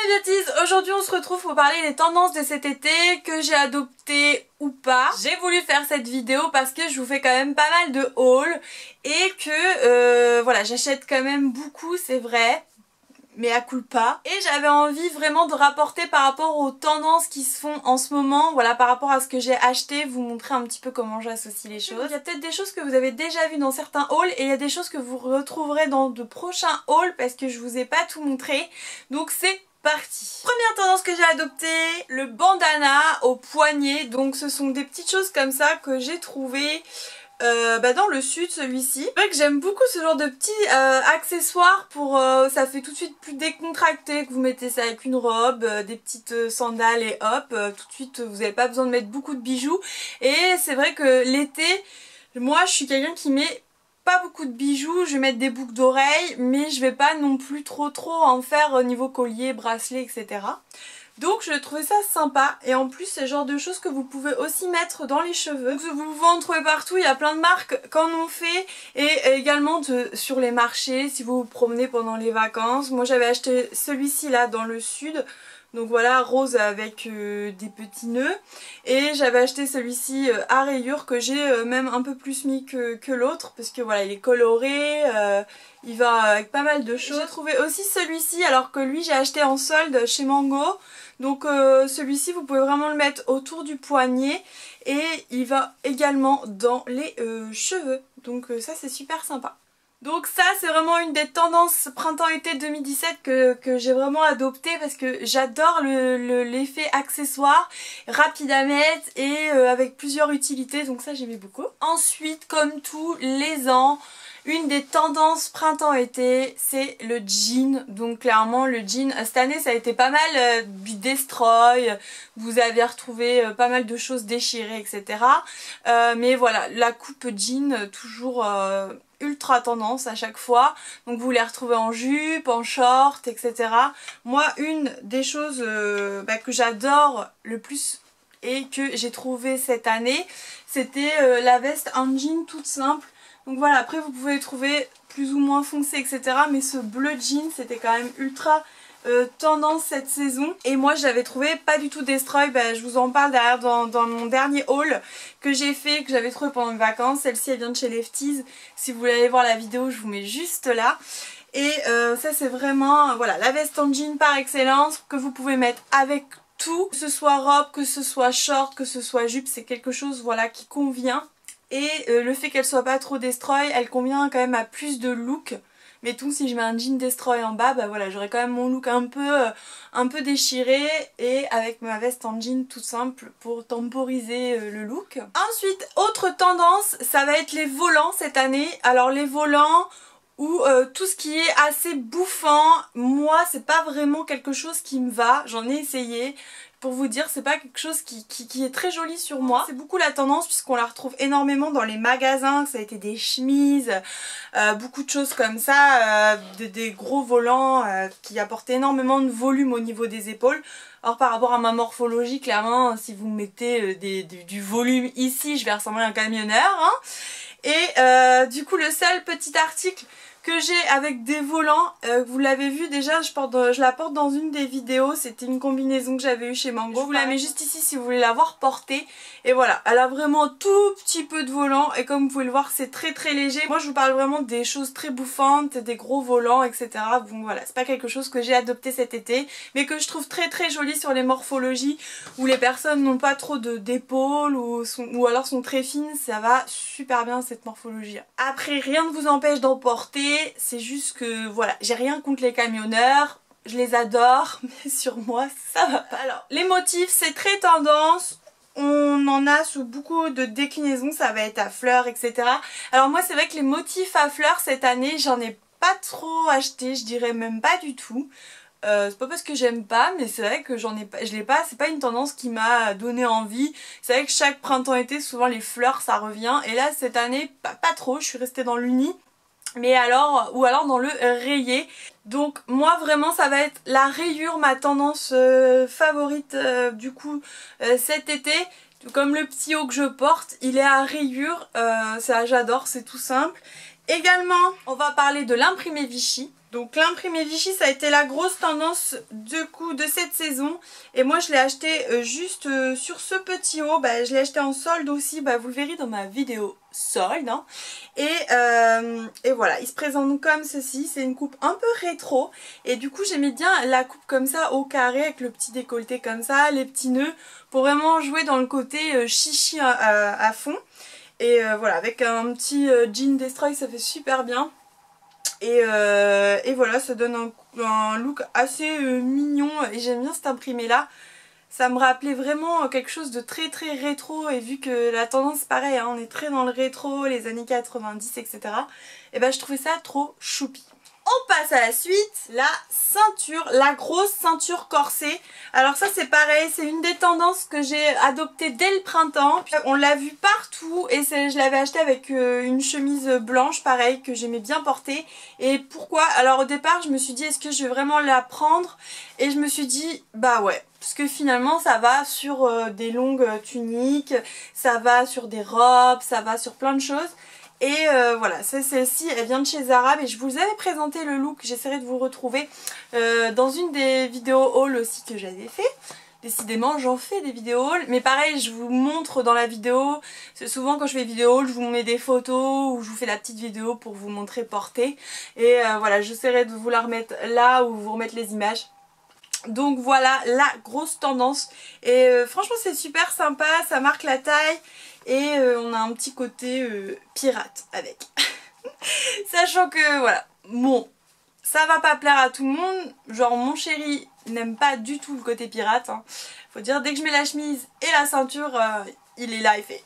beauties, aujourd'hui on se retrouve pour parler des tendances de cet été que j'ai adoptées ou pas. J'ai voulu faire cette vidéo parce que je vous fais quand même pas mal de hauls et que voilà, j'achète quand même beaucoup, c'est vrai, mais à culpa. Et j'avais envie vraiment de rapporter par rapport aux tendances qui se font en ce moment, voilà, par rapport à ce que j'ai acheté, vous montrer un petit peu comment j'associe les choses. Il y a peut-être des choses que vous avez déjà vues dans certains hauls et il y a des choses que vous retrouverez dans de prochains hauls parce que je vous ai pas tout montré. Donc c'est parti. Première tendance que j'ai adoptée, le bandana au poignet. Donc ce sont des petites choses comme ça que j'ai trouvées dans le sud, celui-ci. C'est vrai que j'aime beaucoup ce genre de petits accessoires pour ça fait tout de suite plus décontracté, que vous mettez ça avec une robe, des petites sandales et hop, tout de suite vous n'avez pas besoin de mettre beaucoup de bijoux. Et c'est vrai que l'été, moi je suis quelqu'un qui met pas beaucoup de bijoux, je vais mettre des boucles d'oreilles, mais je vais pas non plus trop en faire au niveau collier, bracelet, etc. Donc je trouvais ça sympa et en plus c'est le genre de choses que vous pouvez aussi mettre dans les cheveux. Donc, vous pouvez en trouver partout, il y a plein de marques qui en ont fait et également sur les marchés si vous vous promenez pendant les vacances. Moi j'avais acheté celui-ci là dans le sud. Donc voilà, rose avec des petits nœuds. Et j'avais acheté celui-ci à rayures que j'ai même un peu plus mis que l'autre. Parce que voilà, il est coloré, il va avec pas mal de choses. J'ai trouvé aussi celui-ci alors que lui j'ai acheté en solde chez Mango. Donc celui-ci vous pouvez vraiment le mettre autour du poignet. Et il va également dans les cheveux. Donc ça c'est super sympa. Donc ça c'est vraiment une des tendances printemps-été 2017 que j'ai vraiment adopté parce que j'adore l'effet accessoire, rapide à mettre et avec plusieurs utilités, donc ça j'aimais beaucoup. Ensuite, comme tous les ans, une des tendances printemps-été c'est le jean. Donc clairement le jean, cette année ça a été pas mal du destroy, vous avez retrouvé pas mal de choses déchirées, etc. Mais voilà, la coupe jean toujours ultra tendance à chaque fois, donc vous les retrouvez en jupe, en short, etc. Moi une des choses que j'adore le plus et que j'ai trouvé cette année, c'était la veste en jean toute simple. Donc voilà, après vous pouvez les trouver plus ou moins foncé, etc. Mais ce bleu jean c'était quand même ultra tendance cette saison et moi je l'avais trouvé pas du tout destroy. Je vous en parle derrière dans mon dernier haul que j'ai fait, que j'avais trouvé pendant mes vacances. Celle-ci elle vient de chez Lefties, si vous voulez aller voir la vidéo je vous mets juste là. Et ça c'est vraiment voilà, la veste en jean par excellence que vous pouvez mettre avec tout, que ce soit robe, que ce soit short, que ce soit jupe, c'est quelque chose voilà qui convient. Et le fait qu'elle soit pas trop destroy, elle convient quand même à plus de look. Mettons si je mets un jean destroy en bas, voilà, j'aurai quand même mon look un peu déchiré et avec ma veste en jean tout simple pour temporiser le look. Ensuite, autre tendance, ça va être les volants cette année. Alors les volants ou tout ce qui est assez bouffant, moi c'est pas vraiment quelque chose qui me va, j'en ai essayé. Pour vous dire, c'est pas quelque chose qui est très joli sur moi. C'est beaucoup la tendance puisqu'on la retrouve énormément dans les magasins, que ça a été des chemises, beaucoup de choses comme ça, des gros volants qui apportent énormément de volume au niveau des épaules. Or par rapport à ma morphologie, clairement, si vous mettez du volume ici, je vais ressembler à un camionneur. Hein. Et du coup, le seul petit article que j'ai avec des volants, vous l'avez vu déjà, je la porte dans une des vidéos, c'était une combinaison que j'avais eue chez Mango. Je vous la mets juste ici si vous voulez la voir portée. Et voilà, elle a vraiment un tout petit peu de volant et comme vous pouvez le voir c'est très léger. Moi je vous parle vraiment des choses très bouffantes, des gros volants, etc. Bon voilà, c'est pas quelque chose que j'ai adopté cet été mais que je trouve très joli sur les morphologies où les personnes n'ont pas trop d'épaules ou alors sont très fines, ça va super bien cette morphologie. Après rien ne vous empêche d'en porter. C'est juste que voilà, j'ai rien contre les camionneurs, je les adore, mais sur moi ça va pas. Alors les motifs c'est très tendance, on en a sous beaucoup de déclinaisons, ça va être à fleurs, etc. Alors moi c'est vrai que les motifs à fleurs cette année j'en ai pas trop acheté, je dirais même pas du tout. C'est pas parce que j'aime pas, mais c'est vrai que je l'ai pas, c'est pas une tendance qui m'a donné envie. C'est vrai que chaque printemps-été souvent les fleurs ça revient et là cette année pas trop, je suis restée dans l'uni. Mais alors, ou alors dans le rayé. Donc moi vraiment ça va être la rayure, ma tendance favorite du coup cet été. Comme le petit haut que je porte, il est à rayure, ça j'adore, c'est tout simple. Également on va parler de l'imprimé Vichy. Donc l'imprimé Vichy, ça a été la grosse tendance de coup de cette saison. Et moi je l'ai acheté juste sur ce petit haut. Bah, je l'ai acheté en solde aussi, bah, vous le verrez dans ma vidéo solde. Hein. Et voilà, il se présente comme ceci. C'est une coupe un peu rétro. Et du coup j'aimais bien la coupe comme ça au carré avec le petit décolleté comme ça, les petits nœuds. Pour vraiment jouer dans le côté chichi à fond. Et voilà, avec un petit jean destroy, ça fait super bien. Et voilà, ça donne un look assez mignon et j'aime bien cet imprimé là. Ça me rappelait vraiment quelque chose de très très rétro et vu que la tendance pareil, hein, on est très dans le rétro, les années 90 etc. Et ben je trouvais ça trop choupi. On passe à la suite, la ceinture, la grosse ceinture corsée. Alors ça c'est pareil, c'est une des tendances que j'ai adoptée dès le printemps. On l'a vu partout et je l'avais acheté avec une chemise blanche pareil que j'aimais bien porter. Et pourquoi? Alors au départ je me suis dit est-ce que je vais vraiment la prendre? Et je me suis dit bah ouais. Parce que finalement ça va sur des longues tuniques, ça va sur des robes, ça va sur plein de choses. Et voilà, celle-ci elle vient de chez Zara et je vous avais présenté le look, j'essaierai de vous retrouver dans une des vidéos haul aussi que j'avais fait. Décidément j'en fais des vidéos haul, mais pareil je vous montre dans la vidéo, souvent quand je fais vidéo haul je vous mets des photos ou je vous fais la petite vidéo pour vous montrer portée. Et voilà, j'essaierai de vous la remettre là ou vous remettre les images. Donc voilà la grosse tendance et franchement c'est super sympa, ça marque la taille et on a un petit côté pirate avec. Sachant que voilà, bon, ça va pas plaire à tout le monde, genre mon chéri n'aime pas du tout le côté pirate. Hein. Faut dire dès que je mets la chemise et la ceinture, il est là, il fait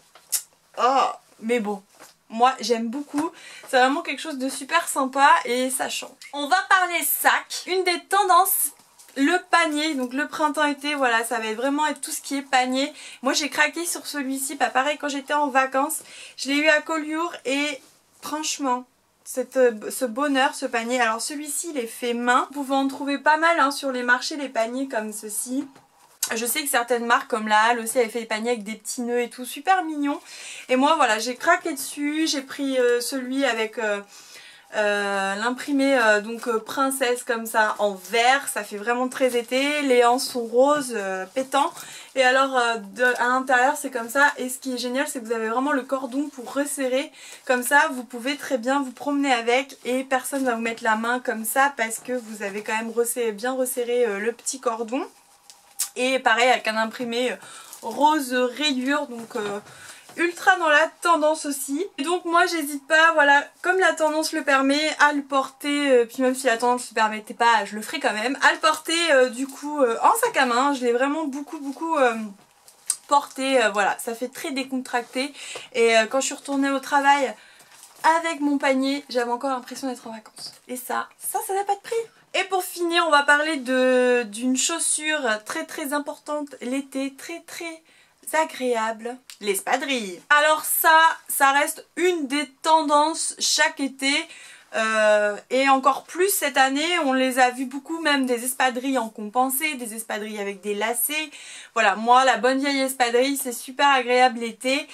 oh, mais bon. Moi j'aime beaucoup, c'est vraiment quelque chose de super sympa et ça change. On va parler sac, une des tendances. Le panier, donc le printemps-été, voilà, ça va vraiment être tout ce qui est panier. Moi j'ai craqué sur celui-ci, pas pareil quand j'étais en vacances. Je l'ai eu à Collioure et franchement, ce bonheur, ce panier. Alors celui-ci il est fait main. Vous pouvez en trouver pas mal hein, sur les marchés, les paniers comme ceci. Je sais que certaines marques comme la Halle aussi avaient fait des paniers avec des petits nœuds et tout, super mignon. Et moi voilà, j'ai craqué dessus, j'ai pris celui avec... l'imprimé donc princesse comme ça en vert, ça fait vraiment très été, les hanches sont roses pétant et alors à l'intérieur c'est comme ça et ce qui est génial c'est que vous avez vraiment le cordon pour resserrer comme ça, vous pouvez très bien vous promener avec et personne va vous mettre la main comme ça parce que vous avez quand même bien resserré le petit cordon et pareil avec un imprimé rose rayure donc ultra dans la tendance aussi. Et donc moi j'hésite pas, voilà, comme la tendance le permet, à le porter, puis même si la tendance ne le permettait pas, je le ferai quand même, à le porter du coup en sac à main. Je l'ai vraiment beaucoup porté, voilà, ça fait très décontracté. Et quand je suis retournée au travail avec mon panier, j'avais encore l'impression d'être en vacances. Et ça n'a pas de prix. Et pour finir, on va parler d'une chaussure très importante l'été, très agréable, l'espadrille. Alors ça reste une des tendances chaque été et encore plus cette année, on les a vus beaucoup, même des espadrilles en compensé, des espadrilles avec des lacets. Voilà, moi la bonne vieille espadrille c'est super agréable l'été.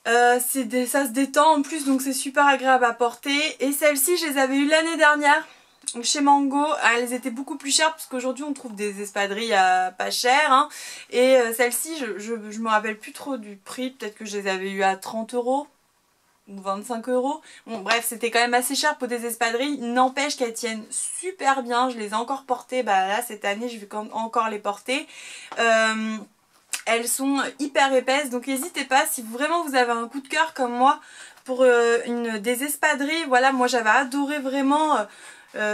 Ça se détend en plus donc c'est super agréable à porter. Et celles-ci je les avais eues l'année dernière chez Mango, elles étaient beaucoup plus chères parce qu'aujourd'hui on trouve des espadrilles à pas cher hein. Et celles-ci je me rappelle plus trop du prix, peut-être que je les avais eues à 30 € ou 25 €. Bon bref c'était quand même assez cher pour des espadrilles, n'empêche qu'elles tiennent super bien, je les ai encore portées, bah là cette année je vais encore les porter. Elles sont hyper épaisses donc n'hésitez pas si vraiment vous avez un coup de cœur comme moi pour des espadrilles. Voilà, moi j'avais adoré vraiment...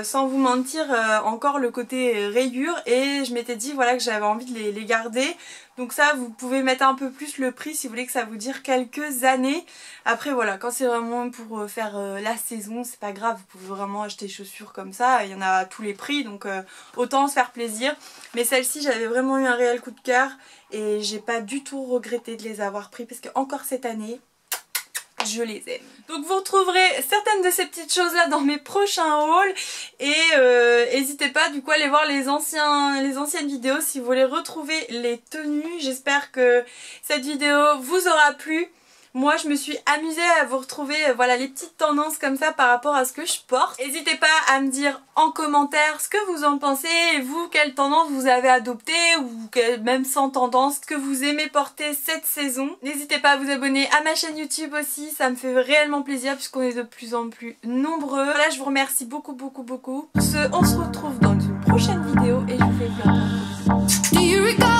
sans vous mentir encore le côté rayure et je m'étais dit voilà que j'avais envie de les garder. Donc ça vous pouvez mettre un peu plus le prix si vous voulez que ça vous dure quelques années. Après voilà, quand c'est vraiment pour faire la saison c'est pas grave, vous pouvez vraiment acheter des chaussures comme ça, il y en a à tous les prix donc autant se faire plaisir. Mais celle-ci j'avais vraiment eu un réel coup de cœur et j'ai pas du tout regretté de les avoir pris parce que encore cette année je les aime. Donc vous retrouverez certaines de ces petites choses là dans mes prochains hauls et n'hésitez pas du coup à aller voir les anciennes vidéos si vous voulez retrouver les tenues. J'espère que cette vidéo vous aura plu. Moi je me suis amusée à vous retrouver voilà les petites tendances comme ça par rapport à ce que je porte. N'hésitez pas à me dire en commentaire ce que vous en pensez, et vous quelle tendance vous avez adopté ou même sans tendance, ce que vous aimez porter cette saison. N'hésitez pas à vous abonner à ma chaîne YouTube aussi, ça me fait réellement plaisir puisqu'on est de plus en plus nombreux. Voilà, je vous remercie beaucoup. On se retrouve dans une prochaine vidéo et je vous fais plein de bisous.